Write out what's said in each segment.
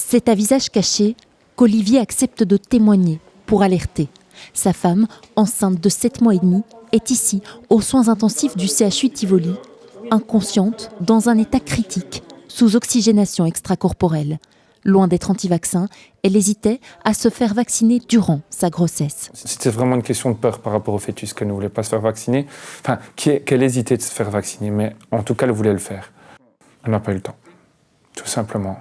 C'est à visage caché qu'Olivier accepte de témoigner pour alerter. Sa femme, enceinte de 7 mois et demi, est ici, aux soins intensifs du CHU Tivoli, inconsciente, dans un état critique, sous oxygénation extracorporelle. Loin d'être anti-vaccin, elle hésitait à se faire vacciner durant sa grossesse. C'était vraiment une question de peur par rapport au fœtus, qu'elle ne voulait pas se faire vacciner. Enfin, qu'elle hésitait de se faire vacciner, mais en tout cas, elle voulait le faire. Elle n'a pas eu le temps, tout simplement.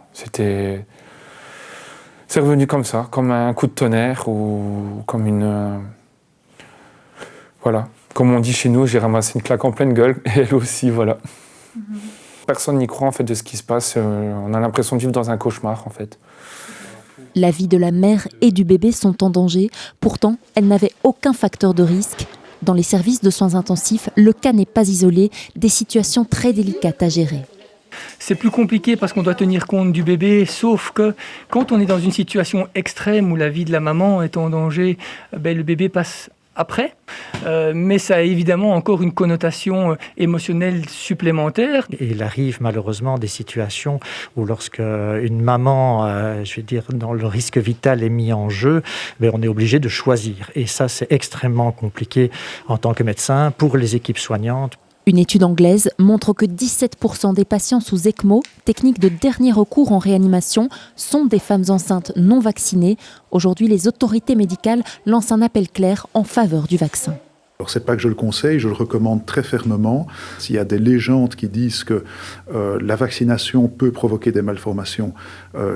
C'est revenu comme ça, comme un coup de tonnerre ou comme une... Voilà, comme on dit chez nous, j'ai ramassé une claque en pleine gueule, et elle aussi, voilà. Personne n'y croit en fait de ce qui se passe, on a l'impression de vivre dans un cauchemar en fait. La vie de la mère et du bébé sont en danger, pourtant elle n'avait aucun facteur de risque. Dans les services de soins intensifs, le cas n'est pas isolé, des situations très délicates à gérer. C'est plus compliqué parce qu'on doit tenir compte du bébé, sauf que quand on est dans une situation extrême où la vie de la maman est en danger, le bébé passe après, mais ça a évidemment encore une connotation émotionnelle supplémentaire. Et il arrive malheureusement des situations où lorsque une maman, dont le risque vital est mis en jeu, on est obligé de choisir. Et ça, c'est extrêmement compliqué en tant que médecin pour les équipes soignantes. Une étude anglaise montre que 17% des patients sous ECMO, technique de dernier recours en réanimation, sont des femmes enceintes non vaccinées. Aujourd'hui, les autorités médicales lancent un appel clair en faveur du vaccin. Alors, c'est pas que je le conseille, je le recommande très fermement. S'il y a des légendes qui disent que la vaccination peut provoquer des malformations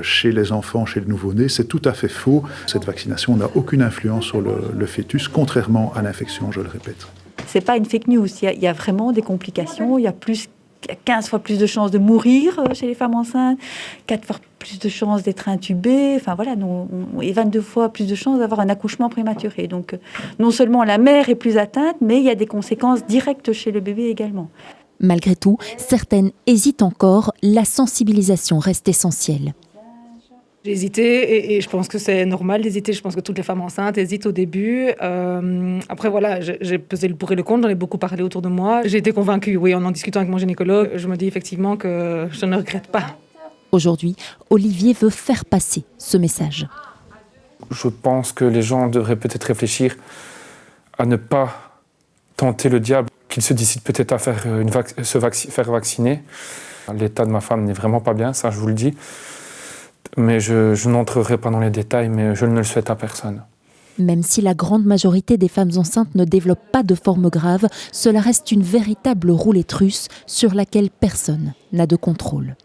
chez les enfants, chez le nouveau-né, c'est tout à fait faux. Cette vaccination n'a aucune influence sur le fœtus, contrairement à l'infection, je le répète. C'est pas une fake news, il y a vraiment des complications, il y a 15 fois plus de chances de mourir chez les femmes enceintes, 4 fois plus de chances d'être intubées, et 22 fois plus de chances d'avoir un accouchement prématuré. Donc non seulement la mère est plus atteinte, mais il y a des conséquences directes chez le bébé également. Malgré tout, certaines hésitent encore, la sensibilisation reste essentielle. J'ai hésité et je pense que c'est normal d'hésiter. Je pense que toutes les femmes enceintes hésitent au début. Après, voilà, j'ai pesé le pour et le contre. J'en ai beaucoup parlé autour de moi. J'ai été convaincue, oui, en discutant avec mon gynécologue. Je me dis effectivement que je ne regrette pas. Aujourd'hui, Olivier veut faire passer ce message. Je pense que les gens devraient peut-être réfléchir à ne pas tenter le diable, qu'ils se décident peut-être à faire faire vacciner. L'état de ma femme n'est vraiment pas bien, ça je vous le dis. Mais je n'entrerai pas dans les détails, mais je ne le souhaite à personne. Même si la grande majorité des femmes enceintes ne développent pas de forme grave, cela reste une véritable roulette russe sur laquelle personne n'a de contrôle.